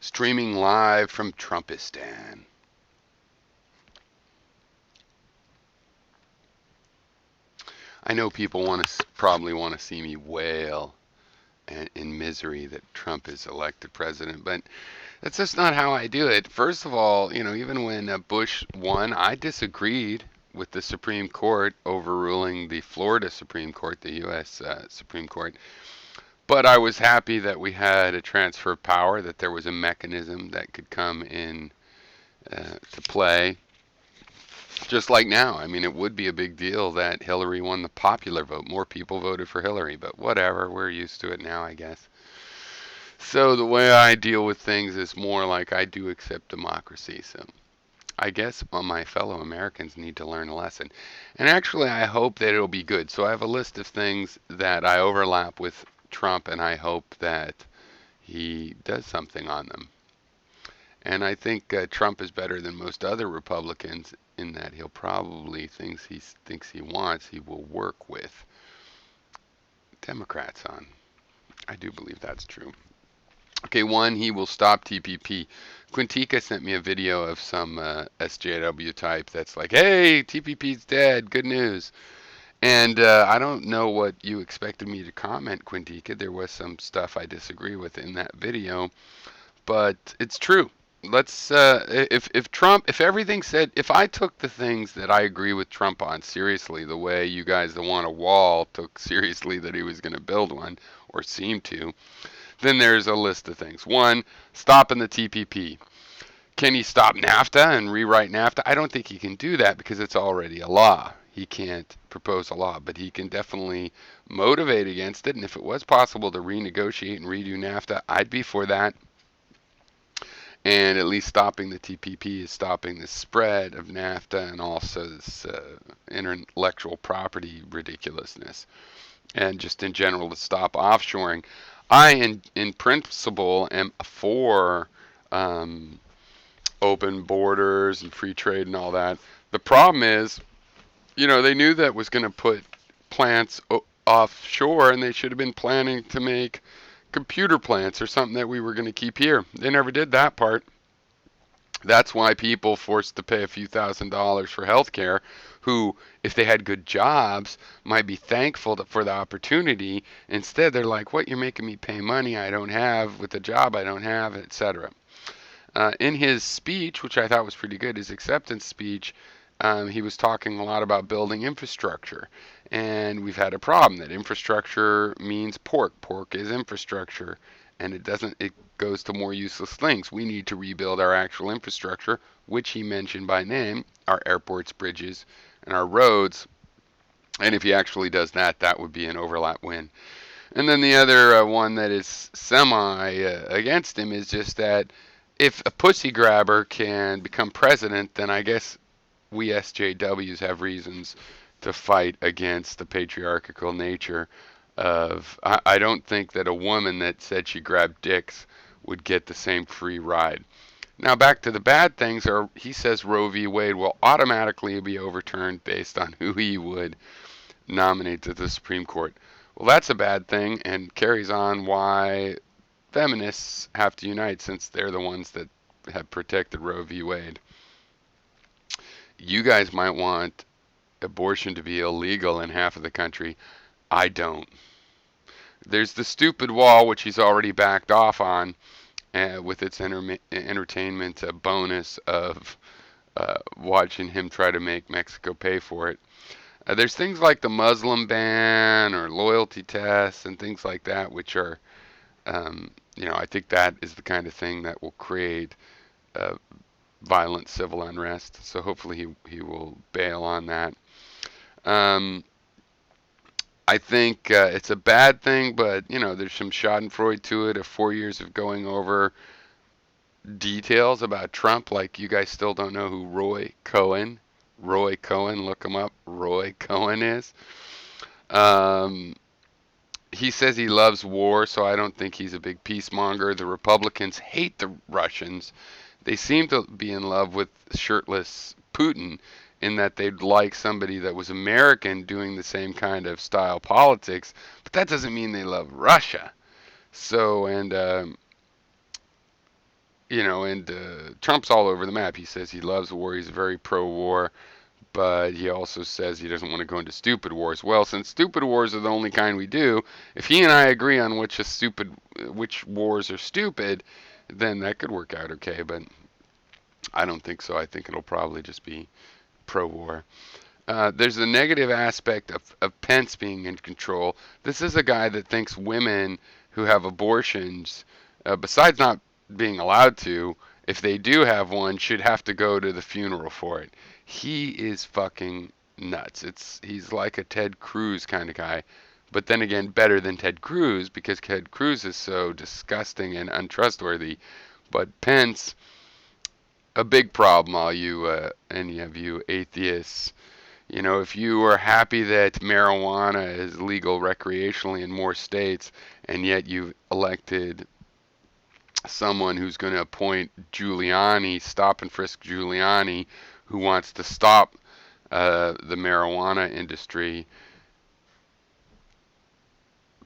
Streaming live from Trumpistan. I know people probably want to see me wail in misery that Trump is elected president, but that's just not how I do it. First of all, even when Bush won, I disagreed with the Supreme Court overruling the Florida Supreme Court, the U.S. Supreme Court. But I was happy that we had a transfer of power, that there was a mechanism that could come in to play. Just like now. I mean, it would be a big deal that Hillary won the popular vote. More people voted for Hillary, but whatever. We're used to it now, I guess. So the way I deal with things is more like I do accept democracy. So I guess my fellow Americans need to learn a lesson. And actually, I hope that it'll be good. So I have a list of things that I overlap with Trump, and I hope that he does something on them. And I think Trump is better than most other Republicans in that he'll probably thinks he wants, he will work with Democrats on. I do believe that's true. Okay, one, he will stop TPP. Quintica sent me a video of some SJW type that's like, hey, TPP's dead, good news. And I don't know what you expected me to comment, Quintica. There was some stuff I disagree with in that video, but it's true. Let's if everything said, if I took the things that I agree with Trump on seriously, the way you guys that want a wall took seriously that he was going to build one or seemed to, then there's a list of things. One, stopping the TPP. Can he stop NAFTA and rewrite NAFTA? I don't think he can do that because it's already a law. He can't propose a law, but he can definitely motivate against it. And if it was possible to renegotiate and redo NAFTA, I'd be for that. And at least stopping the TPP is stopping the spread of NAFTA and also this intellectual property ridiculousness. And just in general to stop offshoring. I, in principle, am for open borders and free trade and all that. The problem is, they knew that was going to put plants offshore, and they should have been planning to make computer plants or something that we were going to keep here. They never did that part. That's why people forced to pay a few $1,000s for health care, who, if they had good jobs, might be thankful for the opportunity. Instead, they're like, what, you're making me pay money I don't have with a job I don't have, etc. In his speech, which I thought was pretty good, his acceptance speech, he was talking a lot about building infrastructure. And we've had a problem that infrastructure means pork. Pork is infrastructure, and it goes to more useless things. We need to rebuild our actual infrastructure, which he mentioned by name, our airports, bridges, and our roads. And if he actually does that, that would be an overlap win. And then the other one that is semi against him is just that if a pussy grabber can become president, then I guess we SJWs have reasons to fight against the patriarchal nature of. I don't think that a woman that said she grabbed dicks would get the same free ride. Now back to the bad things are, he says Roe v. Wade will automatically be overturned based on who he would nominate to the Supreme Court. Well, that's a bad thing and carries on why feminists have to unite, since they're the ones that have protected Roe v. Wade. You guys might want abortion to be illegal in half of the country. I don't. There's the stupid wall, which he's already backed off on, with its entertainment bonus of watching him try to make Mexico pay for it. There's things like the Muslim ban or loyalty tests and things like that, which are, I think that is the kind of thing that will create violent civil unrest. So hopefully he will bail on that. I think it's a bad thing, but there's some Schadenfreude to it of 4 years of going over details about Trump, like you guys still don't know who Roy Cohn, look him up, Roy Cohn is. He says he loves war, so I don't think he's a big peacemonger. The Republicans hate the Russians. They seem to be in love with shirtless Putin, in that they'd like somebody that was American doing the same kind of style politics, but that doesn't mean they love Russia. So, and and Trump's all over the map. He says he loves war. He's very pro-war, but he also says he doesn't want to go into stupid wars. Well, since stupid wars are the only kind we do, if he and I agree on which wars are stupid, then that could work out okay. But I don't think so. I think it'll probably just be pro-war. There's the negative aspect of Pence being in control. This is a guy that thinks women who have abortions, besides not being allowed to, if they do have one, should have to go to the funeral for it. He is fucking nuts. He's like a Ted Cruz kind of guy, but then again, better than Ted Cruz because Ted Cruz is so disgusting and untrustworthy. But Pence, a big problem, all you any of you atheists. If you are happy that marijuana is legal recreationally in more states, and yet you've elected someone who's going to appoint Giuliani, stop and frisk Giuliani, who wants to stop the marijuana industry,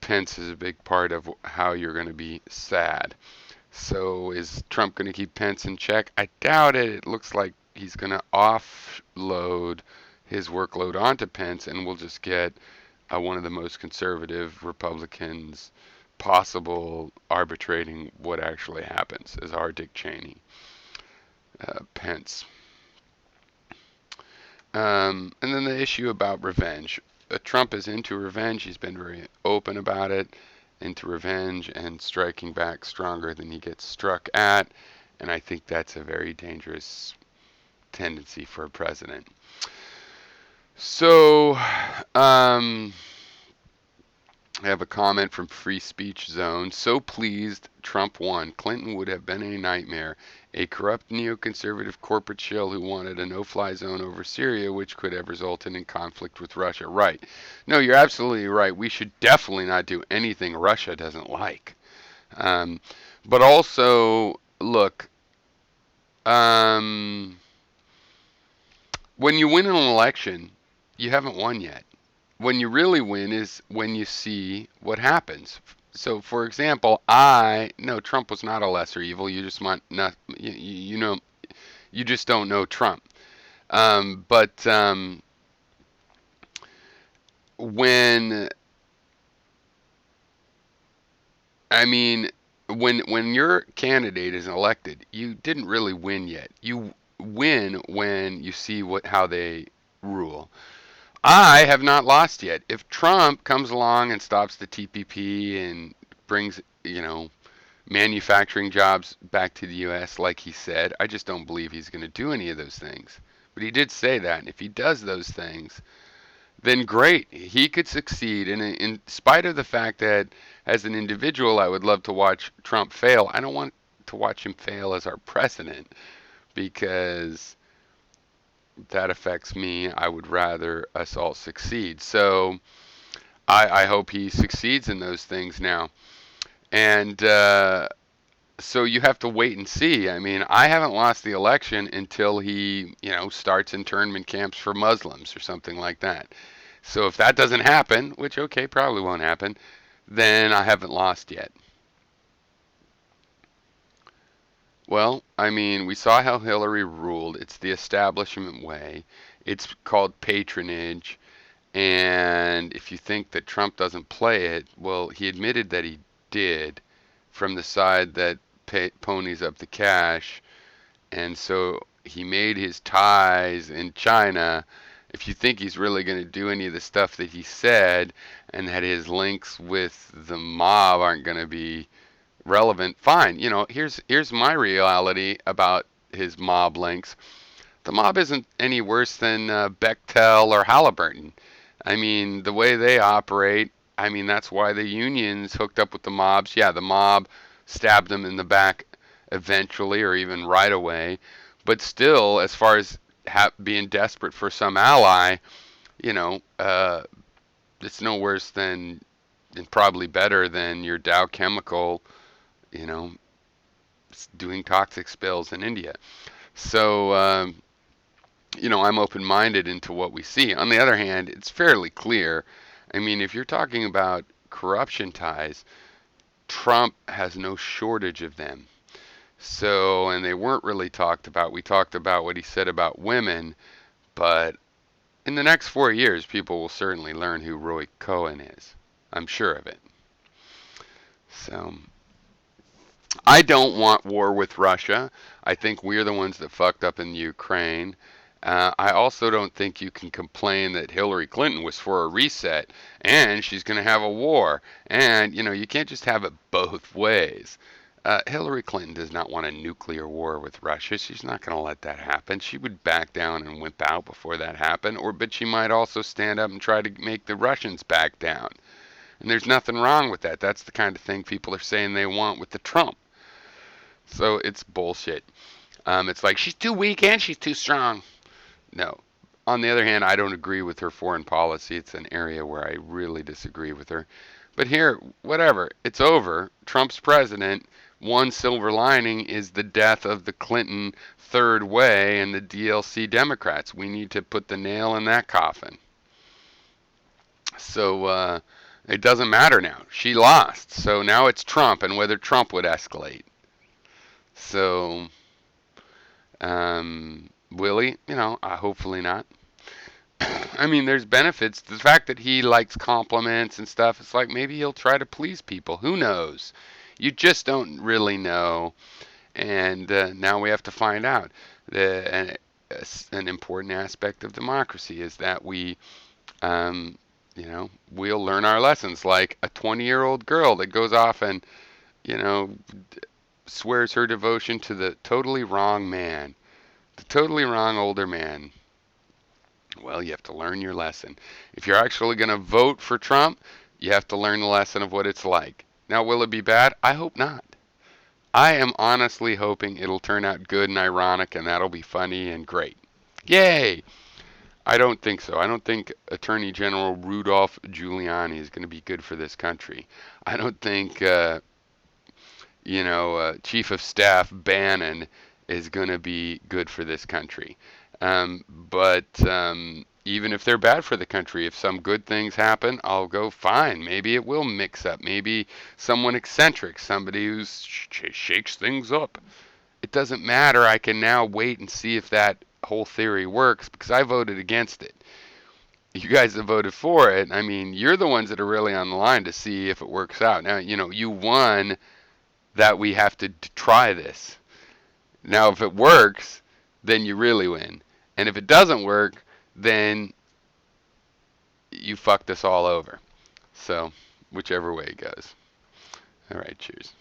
Pence is a big part of how you're going to be sad. So is Trump going to keep Pence in check? I doubt it. It looks like he's going to offload his workload onto Pence, and we'll just get one of the most conservative Republicans possible arbitrating what actually happens, as our Dick Cheney. Pence. And then the issue about revenge. Trump is into revenge. He's been very open about it, into revenge and striking back stronger than he gets struck at. And I think that's a very dangerous tendency for a president. So, I have a comment from Free Speech Zone. So pleased Trump won. Clinton would have been a nightmare. A corrupt neoconservative corporate shill who wanted a no-fly zone over Syria, which could have resulted in conflict with Russia. Right. No, you're absolutely right. We should definitely not do anything Russia doesn't like. But also, look, when you win an election, you haven't won yet. When you really win is when you see what happens. So, for example, no, Trump was not a lesser evil. You just want not, you just don't know Trump. But when I mean, when your candidate is elected, you didn't really win yet. You win when you see how they rule. I have not lost yet. If Trump comes along and stops the TPP and brings, manufacturing jobs back to the U.S. like he said, I just don't believe he's going to do any of those things. But he did say that, and if he does those things, then great. He could succeed. And in spite of the fact that as an individual, I would love to watch Trump fail, I don't want to watch him fail as our president because that affects me. I would rather us all succeed. So I hope he succeeds in those things now. And so you have to wait and see. I mean, I haven't lost the election until he, starts internment camps for Muslims or something like that. So if that doesn't happen, which, okay, probably won't happen, then I haven't lost yet. Well, I mean, we saw how Hillary ruled. It's the establishment way. It's called patronage. And if you think that Trump doesn't play it, well, he admitted that he did from the side that ponies up the cash. And so he made his ties in China. If you think he's really going to do any of the stuff that he said and that his links with the mob aren't going to be relevant, fine. Here's my reality about his mob links. The mob isn't any worse than Bechtel or Halliburton. I mean, the way they operate, I mean, that's why the unions hooked up with the mobs. Yeah, the mob stabbed them in the back eventually or even right away. But still, as far as being desperate for some ally, it's no worse than, and probably better than your Dow Chemical, doing toxic spills in India. So, I'm open-minded into what we see. On the other hand, it's fairly clear. I mean, if you're talking about corruption ties, Trump has no shortage of them. So, and they weren't really talked about. We talked about what he said about women, but in the next 4 years, people will certainly learn who Roy Cohen is. I'm sure of it. So, I don't want war with Russia. I think we're the ones that fucked up in Ukraine. I also don't think you can complain that Hillary Clinton was for a reset and she's going to have a war. And, you can't just have it both ways. Hillary Clinton does not want a nuclear war with Russia. She's not going to let that happen. She would back down and wimp out before that happened. But she might also stand up and try to make the Russians back down. And there's nothing wrong with that. That's the kind of thing people are saying they want with the Trump. So it's bullshit. It's like she's too weak and she's too strong. No. On the other hand, I don't agree with her foreign policy. It's an area where I really disagree with her. But here, whatever. It's over. Trump's president. One silver lining is the death of the Clinton third way and the DLC Democrats. We need to put the nail in that coffin. So it doesn't matter now. She lost. So now it's Trump and whether Trump would escalate. So, will he? Hopefully not. I mean, there's benefits. The fact that he likes compliments and stuff, it's like maybe he'll try to please people. Who knows? You just don't really know. And now we have to find out. An important aspect of democracy is that we'll learn our lessons. Like a 20-year-old girl that goes off and, swears her devotion to the totally wrong man, the totally wrong older man. Well, you have to learn your lesson. If you're actually going to vote for Trump, you have to learn the lesson of what it's like. Now, will it be bad? I hope not. I am honestly hoping it'll turn out good and ironic, and that'll be funny and great. Yay! I don't think so. I don't think Attorney General Rudolph Giuliani is going to be good for this country. I don't think Chief of Staff Bannon is going to be good for this country. But even if they're bad for the country, if some good things happen, I'll go fine. Maybe it will mix up. Maybe someone eccentric, somebody who shakes things up. It doesn't matter. I can now wait and see if that whole theory works because I voted against it. You guys have voted for it. I mean, you're the ones that are really on the line to see if it works out. Now, you won that we have to try this. Now, if it works, then you really win. And if it doesn't work, then you fucked us all over. So, whichever way it goes. All right, cheers.